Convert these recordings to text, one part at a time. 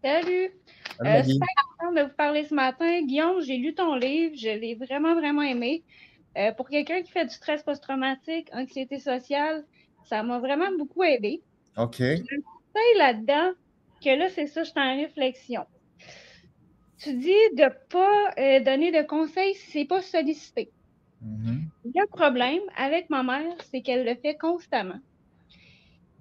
Salut! Salut Maggie. Super content de vous parler ce matin. Guillaume, j'ai lu ton livre, je l'ai vraiment, vraiment aimé. Pour quelqu'un qui fait du stress post-traumatique, anxiété sociale, ça m'a vraiment beaucoup aidé. OK. Puis il y a un conseil là-dedans que là, c'est ça, je suis en réflexion. Tu dis de ne pas donner de conseils si c'est pas sollicité. Mhm. Le problème avec ma mère, c'est qu'elle le fait constamment.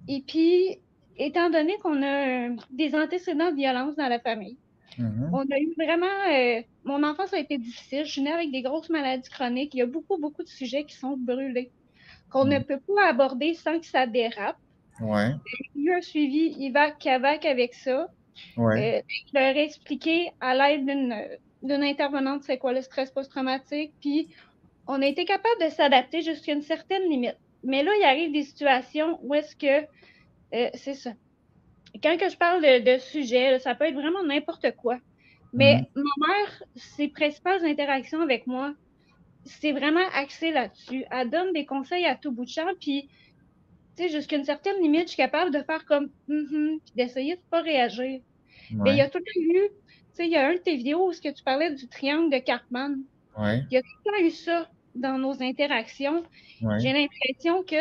Et puis, étant donné qu'on a des antécédents de violence dans la famille, Mhm. on a eu vraiment. Mon enfance a été difficile. Je suis née avec des grosses maladies chroniques. Il y a beaucoup, beaucoup de sujets qui sont brûlés, qu'on ne Mhm. peut pas aborder sans que ça dérape. Ouais. Il y a eu un suivi IVAC-CAVAC avec ça. Ouais. Je leur ai expliqué à l'aide d'une intervenante c'est quoi le stress post-traumatique. Puis, on a été capable de s'adapter jusqu'à une certaine limite. Mais là, il arrive des situations où est-ce que c'est ça. Quand que je parle de sujet, là, ça peut être vraiment n'importe quoi. Mhm. Mais ma mère, ses principales interactions avec moi, c'est vraiment axé là-dessus. Elle donne des conseils à tout bout de champ, puis, tu sais, jusqu'à une certaine limite, je suis capable de faire comme puis d'essayer de pas réagir. Mais il y Ouais. a tout le temps eu, tu sais, il y a un de tes vidéos où ce que tu parlais du triangle de Cartman. Ouais. Il y a tout le temps eu ça dans nos interactions. Ouais. J'ai l'impression que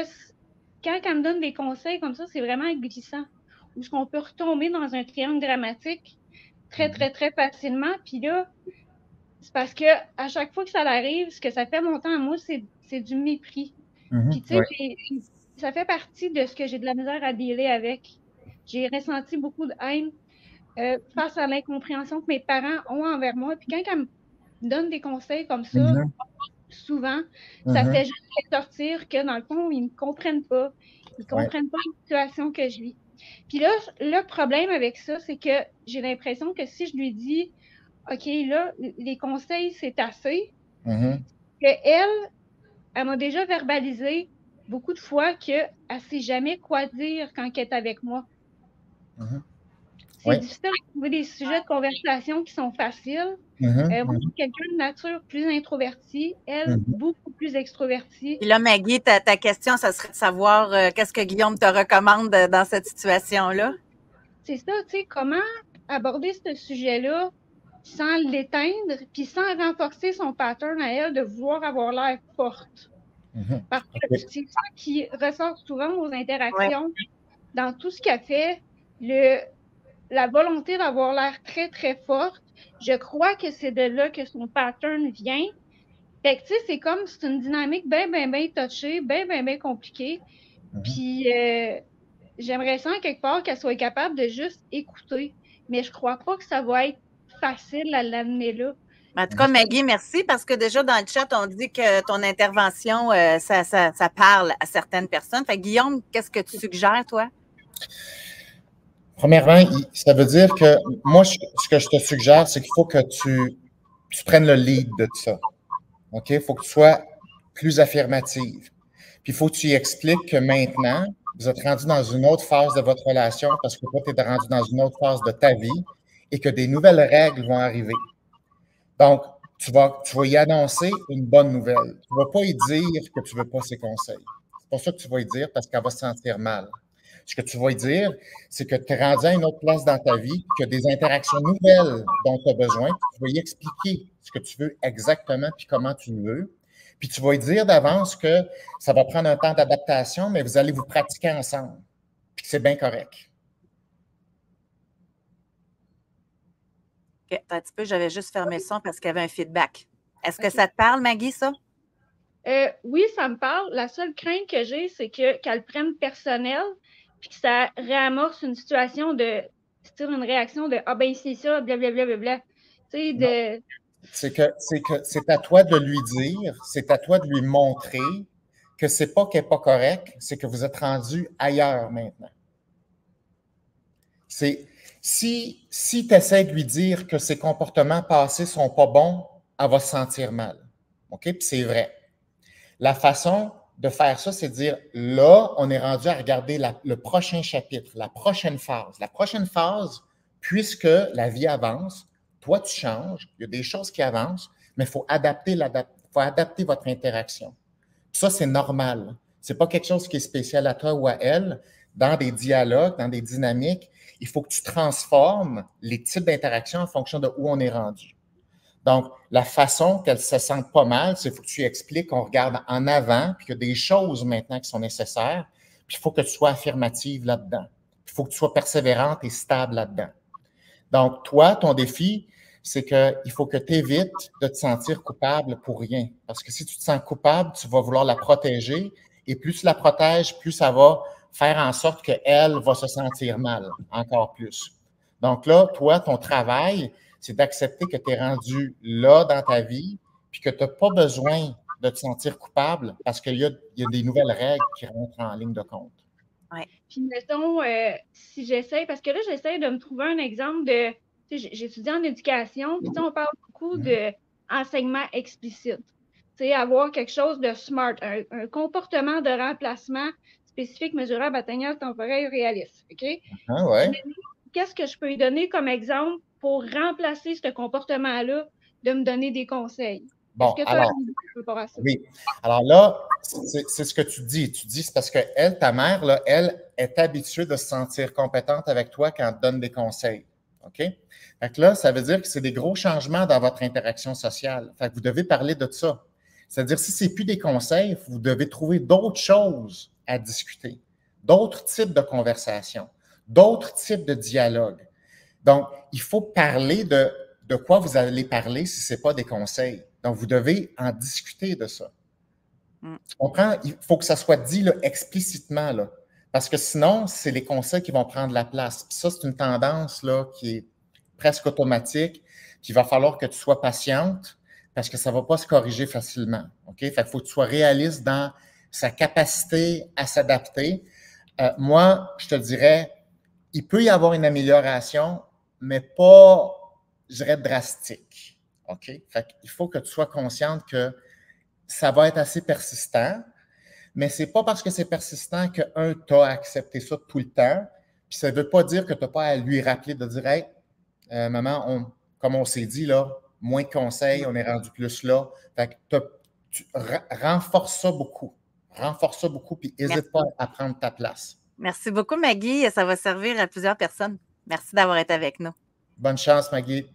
quand elle me donne des conseils comme ça, c'est vraiment glissant. Où est-ce qu'on peut retomber dans un triangle dramatique très, Mhm. très, très facilement. Puis là, c'est parce que à chaque fois que ça arrive, ce que ça fait monter en moi, c'est du mépris. Mhm. Puis tu sais, Ouais. ça fait partie de ce que j'ai de la misère à dealer avec. J'ai ressenti beaucoup de haine face à l'incompréhension que mes parents ont envers moi. Puis quand elle me donne des conseils comme ça, Mhm. souvent, ça Mhm. fait juste ressortir que dans le fond, ils ne me comprennent pas. Ils ne Ouais. comprennent pas la situation que je vis. Puis là, le problème avec ça, c'est que j'ai l'impression que si je lui dis OK, là, les conseils, c'est assez. Mhm. Elle m'a déjà verbalisé beaucoup de fois qu'elle ne sait jamais quoi dire quand elle est avec moi. Mhm. C'est Ouais. difficile de trouver des sujets de conversation qui sont faciles. Mhm. Moi, je Mhm. suis quelqu'un de nature plus introvertie, elle, Mhm. beaucoup plus extrovertie. Puis là, Maggie, ta question, ça serait de savoir qu'est-ce que Guillaume te recommande dans cette situation-là? C'est ça, tu sais, comment aborder ce sujet-là sans l'éteindre, puis sans renforcer son pattern à elle de vouloir avoir l'air forte. Mhm. Parce que OK. c'est ça qui ressort souvent aux Oui. interactions, dans tout ce qu'elle fait, le, la volonté d'avoir l'air très, très forte. Je crois que c'est de là que son pattern vient. Fait que, tu sais, c'est comme, c'est une dynamique bien, bien, bien touchée, bien, bien, bien compliquée. Mhm. Puis, j'aimerais ça, en quelque part, qu'elle soit capable de juste écouter. Mais je crois pas que ça va être facile à l'amener là. En tout cas, Mhm. Maggie, merci parce que déjà dans le chat, on dit que ton intervention, ça parle à certaines personnes. Fait que, Guillaume, qu'est-ce que tu suggères, toi? Premièrement, ça veut dire que moi, ce que je te suggère, c'est qu'il faut que tu prennes le lead de ça. OK? Il faut que tu sois plus affirmative. Puis il faut que tu y expliques que maintenant, vous êtes rendu dans une autre phase de votre relation parce que toi, tu es rendu dans une autre phase de ta vie et que des nouvelles règles vont arriver. Donc, tu vas y annoncer une bonne nouvelle. Tu ne vas pas y dire que tu ne veux pas ses conseils. C'est pas ça que tu vas y dire parce qu'elle va se sentir mal. Ce que tu vas y dire, c'est que tu es rendu à une autre place dans ta vie, qu'il y a des interactions nouvelles dont tu as besoin, puis tu vas y expliquer ce que tu veux exactement, puis comment tu le veux. Puis tu vas y dire d'avance que ça va prendre un temps d'adaptation, mais vous allez vous pratiquer ensemble, puis que c'est bien correct. OK, attends un petit peu, j'avais juste fermé le son parce qu'il y avait un feedback. Est-ce que OK. ça te parle, Maggie, ça? Oui, ça me parle. La seule crainte que j'ai, c'est qu'elle prenne personnel, puis que ça réamorce une situation de, c'est-à-dire une réaction de ah ben c'est ça, blablabla, bla, bla, bla. Tu sais, Non, de. c'est à toi de lui dire, c'est à toi de lui montrer que c'est pas qu'elle n'est pas correcte, c'est que vous êtes rendu ailleurs maintenant. C'est si tu essaies de lui dire que ses comportements passés sont pas bons, elle va se sentir mal. OK? Puis c'est vrai. La façon de faire ça, c'est de dire là, on est rendu à regarder le prochain chapitre, la prochaine phase. La prochaine phase, puisque la vie avance, toi, tu changes, il y a des choses qui avancent, mais il faut adapter votre interaction. Puis ça, c'est normal. Ce n'est pas quelque chose qui est spécial à toi ou à elle. dans des dialogues, dans des dynamiques, il faut que tu transformes les types d'interactions en fonction de où on est rendu. Donc, la façon qu'elle se sente pas mal, c'est qu'il faut que tu expliques qu'on regarde en avant, puis qu'il y a des choses maintenant qui sont nécessaires, puis il faut que tu sois affirmative là-dedans. Il faut que tu sois persévérante et stable là-dedans. Donc, toi, ton défi, c'est qu'il faut que tu évites de te sentir coupable pour rien. Parce que si tu te sens coupable, tu vas vouloir la protéger, et plus tu la protèges, plus ça va faire en sorte qu'elle va se sentir mal, encore plus. Donc là, toi, ton travail, c'est d'accepter que tu es rendu là dans ta vie, puis que tu n'as pas besoin de te sentir coupable parce qu'il y a des nouvelles règles qui rentrent en ligne de compte. Ouais. Puis mettons, si j'essaie, parce que là, j'essaie de me trouver un exemple de, tu sais, j'étudie en éducation, puis on parle beaucoup d'enseignement explicite. Tu sais, avoir quelque chose de smart, un comportement de remplacement spécifique, mesurable, atteignable, temporel, réaliste. OK? Ah ouais. Qu'est-ce que je peux lui donner comme exemple pour remplacer ce comportement-là, de me donner des conseils? Bon, est-ce que tu as une idée par rapport à ça? Oui. Alors là, c'est ce que tu dis. Tu dis, c'est parce que elle, ta mère, là, elle est habituée de se sentir compétente avec toi quand elle te donne des conseils. OK? Fait que là, ça veut dire que c'est des gros changements dans votre interaction sociale. Fait que vous devez parler de ça. C'est-à-dire, si c'est plus des conseils, vous devez trouver d'autres choses à discuter, d'autres types de conversations, d'autres types de dialogues. Donc, il faut parler de quoi vous allez parler si ce n'est pas des conseils. Donc, vous devez en discuter de ça. Tu comprends? Il faut que ça soit dit là, explicitement, là, parce que sinon, c'est les conseils qui vont prendre la place. Puis ça, c'est une tendance là, qui est presque automatique. Puis il va falloir que tu sois patiente parce que ça ne va pas se corriger facilement. OK? Fait qu'il faut que tu sois réaliste dans sa capacité à s'adapter. Moi, je te dirais, il peut y avoir une amélioration, mais pas, je dirais, drastique. OK? Fait qu'il faut que tu sois consciente que ça va être assez persistant, mais c'est pas parce que c'est persistant que, tu as accepté ça tout le temps, puis ça ne veut pas dire que tu n'as pas à lui rappeler de dire « Hey, maman, comme on s'est dit, là, moins de conseils, on est rendu plus là. » Fait que tu renforces ça beaucoup. Renforce ça beaucoup, puis n'hésite pas à prendre ta place. Merci beaucoup, Maggie. Ça va servir à plusieurs personnes. Merci d'avoir été avec nous. Bonne chance, Maggie.